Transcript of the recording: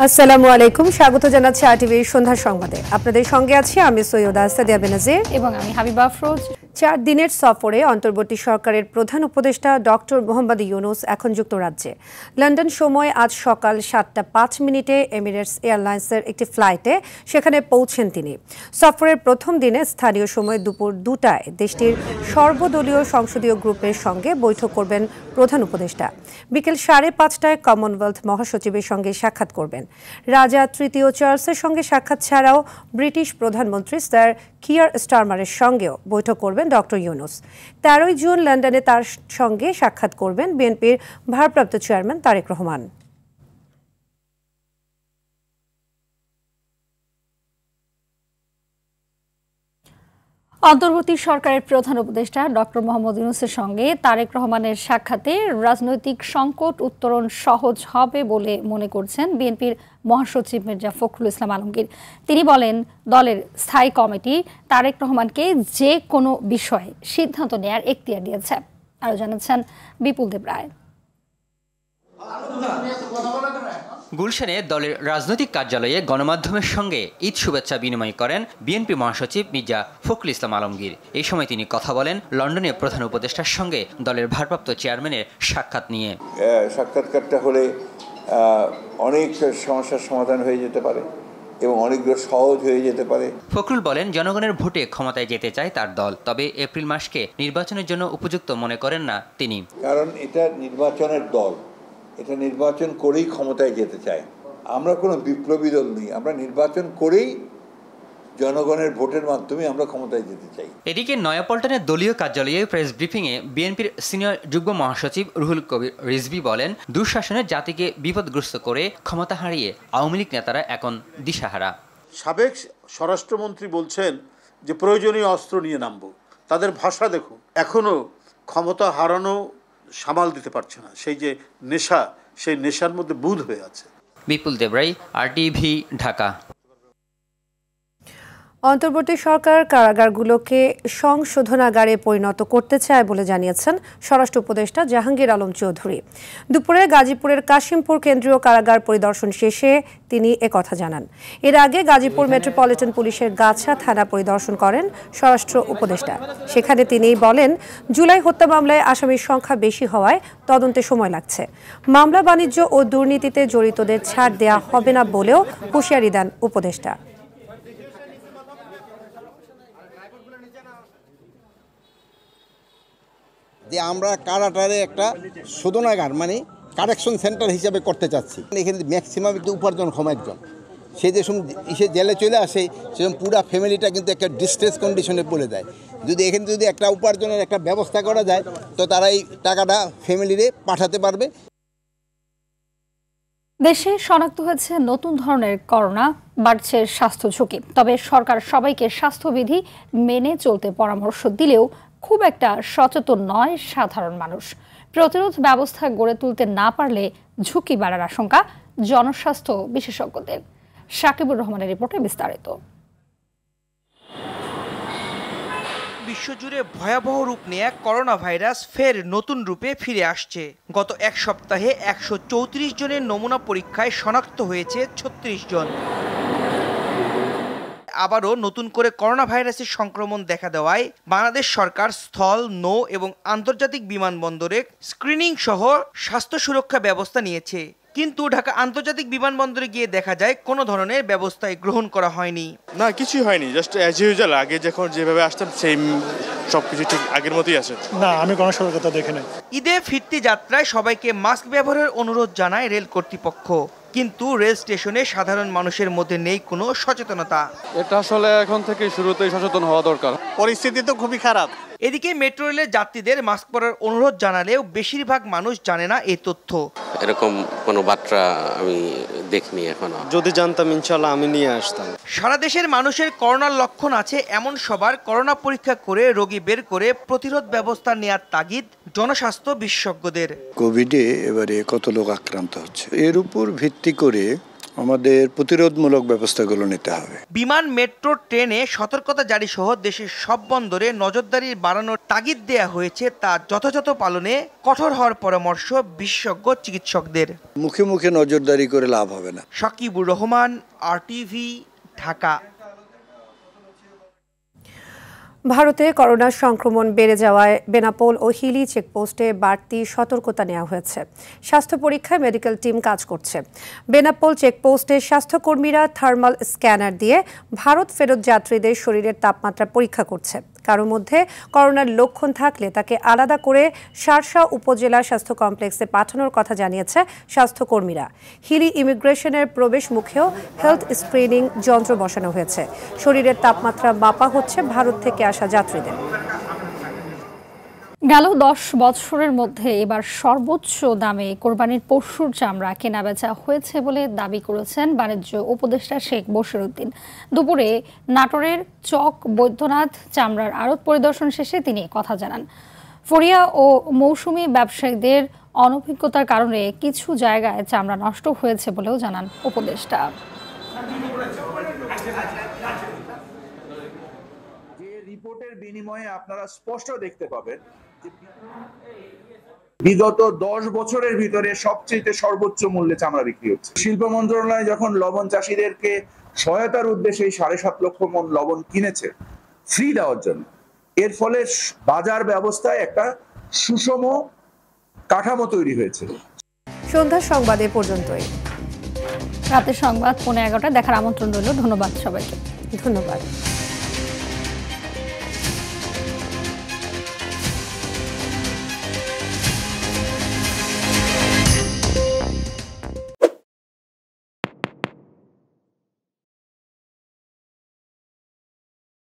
আসসালামু আলাইকুম, স্বাগত জানাচ্ছি আরটিভির সন্ধ্যার সংবাদে। আপনাদের সঙ্গে আছি আমি সৈয়দা সাদিয়া বেনাজির এবং আমি হাবিবা আফরোজ। 4 দিনের সফরে অন্তর্বর্তী সরকারের প্রধান উপদেষ্টা ডক্টর মোহাম্মদ ইউনূস এখন যুক্তরাজ্যে। লন্ডন সময় আজ সকাল 7:05 এমিরেটস এয়ারলাইন্সের একটি ফ্লাইটে সেখানে পৌঁছেন তিনি। সফরের প্রথম দিনে স্থানীয় সময় দুপুর 2টায় দেশটির সর্বদলীয় সংসদীয় গ্রুপের সঙ্গে বৈঠক করবেন প্রধান উপদেষ্টা। বিকেল 5:30টায় কমনওয়েলথ মহাসচিবের সঙ্গে সাক্ষাৎ করবেন। রাজা তৃতীয় চার্লসের সঙ্গে সাক্ষাৎ ছাড়াও ব্রিটিশ প্রধানমন্ত্রী স্যার কিয়ার স্টারমারের সঙ্গেও বৈঠক করবেন ডক্টর ইউনূস। 13 জুন লন্ডনে তার সঙ্গে সাক্ষাৎ করবেন বিএনপির ভারপ্রাপ্ত চেয়ারম্যান তারেক রহমান। অন্তর্বর্তী সরকারের প্রধান উপদেষ্টা ডক্টর মোহাম্মদ ইউনূসের সঙ্গে তারেক রহমানের সাক্ষাতে রাজনৈতিক সংকট উত্তরণ সহজ হবে বলে মনে করছেন বিএনপির মহাসচিব মির্জা ফখরুল ইসলাম আলমগীর। তিনি বলেন, দলের স্থায়ী কমিটি তারেক রহমানকে যে কোনো বিষয়ে সিদ্ধান্ত নেয়ার এখতিয়ার দিয়েছে। আরও জানাচ্ছেন বিপুল দেব রায়। গুলশানে দলের রাজনৈতিক কার্যালয়ে গণমাধ্যমের সঙ্গে ঈদ শুভেচ্ছা বিনিময় করেন বিএনপি মহাসচিব মির্জা ফখরুল ইসলাম আলমগীর। এই সময় তিনি কথা বলেন লন্ডনে প্রধান উপদেষ্টার সঙ্গে দলের ভারপ্রাপ্ত চেয়ারম্যানের সাক্ষাৎ নিয়ে। সাক্ষাৎকারটা হলে অনেক সমস্যার সমাধান হয়ে যেতে পারে এবং অনেকগুলো সহজ হয়ে যেতে পারে। ফখরুল বলেন, জনগণের ভোটে ক্ষমতায় যেতে চায় তার দল, তবে এপ্রিল মাসকে নির্বাচনের জন্য উপযুক্ত মনে করেন না তিনি। কারণ এটা নির্বাচনের দল, এটা নির্বাচন করেই ক্ষমতায় যেতে চায়। আমরা কোনো বিপ্লবী দল নই, আমরা নির্বাচন করেই জনগণের ভোটের মাধ্যমে আমরা ক্ষমতায় যেতে চাই। এদিকে নয়াপল্টনের দলীয় কার্যালয়ে প্রেস ব্রিফিংয়ে বিএনপির সিনিয়র যুগ্ম মহাসচিব রুহুল কবির রিজভী বলেন, দুঃশাসনের জাতিকে বিপদগ্রস্ত করে ক্ষমতা হারিয়ে আওয়ামী লীগ নেতারা এখন দিশাহারা। সাবেক স্বরাষ্ট্রমন্ত্রী বলছেন যে প্রয়োজনীয় অস্ত্র নিয়ে নামবো। তাদের ভাষা দেখুন, এখনো ক্ষমতা হারানো সামাল দিতে পারছে না। সেই যে নেশা, সেই নেশার মধ্যে বুঁদ হয়ে আছে। বিপুল দেবরাই, আরটিভি, ঢাকা। অন্তর্বর্তী সরকার কারাগারগুলোকে সংশোধনাগারে পরিণত করতে চায় বলে জানিয়েছেন স্বরাষ্ট্র উপদেষ্টা জাহাঙ্গীর আলম চৌধুরী। দুপুরে গাজীপুরের কাশিমপুর কেন্দ্রীয় কারাগার পরিদর্শন শেষে তিনি একথা জানান। এর আগে গাজীপুর মেট্রোপলিটন পুলিশের গাছা থানা পরিদর্শন করেন স্বরাষ্ট্র উপদেষ্টা। সেখানে তিনি বলেন, জুলাই হত্যা মামলায় আসামির সংখ্যা বেশি হওয়ায় তদন্তে সময় লাগছে। মামলা বাণিজ্য ও দুর্নীতিতে জড়িতদের ছাড় দেয়া হবে না বলেও হুঁশিয়ারি দেন উপদেষ্টা। যে আমরা কারাটারে একটা শোধনাগার মানে কারেকশন সেন্টার হিসাবে করতে চাচ্ছি। এখানে ম্যাক্সিমাম একটু উপার্জনক্ষম একজন, সে যে সময় সে জেলে চলে আসে সেরকম পুরো ফ্যামিলিটা কিন্তু একটা ডিস্ট্রেস কন্ডিশনে পড়ে যায়। যদি এখানে যদি একটা উপার্জনের একটা ব্যবস্থা করা যায় তো তারা এই টাকাটা ফ্যামিলিরে পাঠাতে পারবে। দেশে শনাক্ত হয়েছে নতুন ধরনের করোনা, বাড়ছে স্বাস্থ্য ঝুঁকি। তবে সরকার সবাইকে স্বাস্থ্যবিধি মেনে চলতে পরামর্শ দিলেও খুব একটা সচেতন নয় সাধারণ মানুষ। প্রতিরোধ ব্যবস্থা গড়ে তুলতে না পারলে ঝুঁকি বাড়ার আশঙ্কা জনস্বাস্থ্য বিশেষজ্ঞদের। সাকিবুর রহমানের রিপোর্টে বিস্তারিত। বিশ্বজুড়ে ভয়াবহ রূপ নিয়ে করোনা ভাইরাস ফের নতুন রূপে ফিরে আসছে। গত এক সপ্তাহে 134 জনের নমুনা পরীক্ষায় শনাক্ত হয়েছে 36 জন। আবারও নতুন করে করোনা ভাইরাসের সংক্রমণ দেখা দেওয়ায় বাংলাদেশ সরকার স্থল, নৌ এবং আন্তর্জাতিক বিমানবন্দরে স্ক্রিনিং সহ স্বাস্থ্য সুরক্ষা ব্যবস্থা নিয়েছে। কিন্তু ঢাকা আন্তর্জাতিক বিমানবন্দরে গিয়ে দেখা যায় কোনো ধরনের ব্যবস্থাই গ্রহণ করা হয়নি। না, কিছুই হয়নি, জাস্ট অ্যাজ ইউজুয়াল আগে যখন যেভাবে আসতাম সেম সবকিছু ঠিক আগের মতোই আছে। না, আমি কোনো সতর্কতা দেখি নাই। ঈদে ফিরতি যাত্রায় সবাইকে মাস্ক ব্যবহারের অনুরোধ জানায় রেল কর্তৃপক্ষ, কিন্তু রেল স্টেশনে সাধারণ মানুষের মধ্যে নেই কোনো সচেতনতা। এটা আসলে এখন থেকে শুরুতেই সচেতন হওয়া দরকার। পরিস্থিতি তো খুবই খারাপ। এদিকে মেট্রো রেলের যাত্রীদের মাস্ক পরার অনুরোধ জানালেও বেশিরভাগ মানুষ জানে না এই তথ্য। এরকম কোনো বার্তা আমি দেখিনি এখনো। যদি জানতাম ইনশাআল্লাহ আমি নিয়ে আসতাম। সারা দেশের মানুষের করোনার লক্ষণ আছে এমন সবার করোনা পরীক্ষা করে রোগী বের করে প্রতিরোধ ব্যবস্থা নেওয়ার তাগিদ জনস্বাস্থ্য বিশেষজ্ঞদের। কোভিডে এবারে কত লোক আক্রান্ত হচ্ছে, এর উপর ভিত্তি করে আমাদের প্রতিরোধমূলক ব্যবস্থাগুলো নিতে হবে। বিমান, মেট্রো, ট্রেনে সতর্কতা জারি সহ দেশের সব বন্দরে নজরদারি বাড়ানোর তাগিদ দেয়া হয়েছে, তা যথাযথ পালনে কঠোর হওয়ার পরামর্শ বিশেষজ্ঞ চিকিৎসকদের। মুখে মুখে নজরদারি করে লাভ হবে না। সাকিবুর রহমান, RTV, ঢাকা। ভারতে করোনার সংক্রমণ বেড়ে যাওয়ায় বেনাপোল ও হিলি চেকপোস্টে বাড়তি সতর্কতা নেওয়া হয়েছে। স্বাস্থ্য পরীক্ষায় মেডিকেল টিম কাজ করছে। বেনাপোল চেকপোস্টে স্বাস্থ্যকর্মীরা থার্মাল স্ক্যানার দিয়ে ভারত ফেরত যাত্রীদের শরীরের তাপমাত্রা পরীক্ষা করছে। কারো মধ্যে করোনার লক্ষণ থাকলে তাকে আলাদা করে শার্শা উপজেলা স্বাস্থ্য কমপ্লেক্সে পাঠানোর কথা জানিয়েছে স্বাস্থ্যকর্মীরা। হিলি ইমিগ্রেশনের প্রবেশ মুখেও হেলথ স্ক্রিনিং যন্ত্র বসানো হয়েছে। শরীরের তাপমাত্রা মাপা হচ্ছে ভারত থেকে আসা যাত্রীদের। গেল 10 বছরের মধ্যে এবার সর্বোচ্চ দামে কোরবানির পশুর চামড়া কেনাবেচা হয়েছে বলে দাবি করেছেন বাণিজ্য উপদেষ্টা শেখ বশিরউদ্দিন। দুপুরে নাটোরের চক বৈদ্যনাথ চামড়ার আড়ত পরিদর্শন শেষে তিনি কথা জানান। ফরিয়া ও মৌসুমী ব্যবসায়ীদের অনভিজ্ঞতার কারণে কিছু জায়গায় চামড়া নষ্ট হয়েছে বলেও জানান উপদেষ্টা। রিপোর্টের বিনিময়ে আপনারা স্পষ্ট দেখতে পাবেন বিগত 10 বছরের ভিতরে সবচেয়ে সর্বোচ্চ মূল্যে চামড়া বিক্রি হচ্ছে। শিল্প মন্ত্রণালয় যখন লবণ চাষীদেরকে সহায়তার উদ্দেশ্যে 7.5 লক্ষ মণ লবণ কিনেছে ফ্রি দেওয়ার জন্য, এর ফলে বাজার ব্যবস্থায় একটা সুষম কাঠামো তৈরি হয়েছে। সন্ধ্যার সংবাদে পর্যন্তই। রাতের সংবাদ 11:15 দেখার আমন্ত্রণ রইল। ধন্যবাদ সবাইকে। ধন্যবাদ।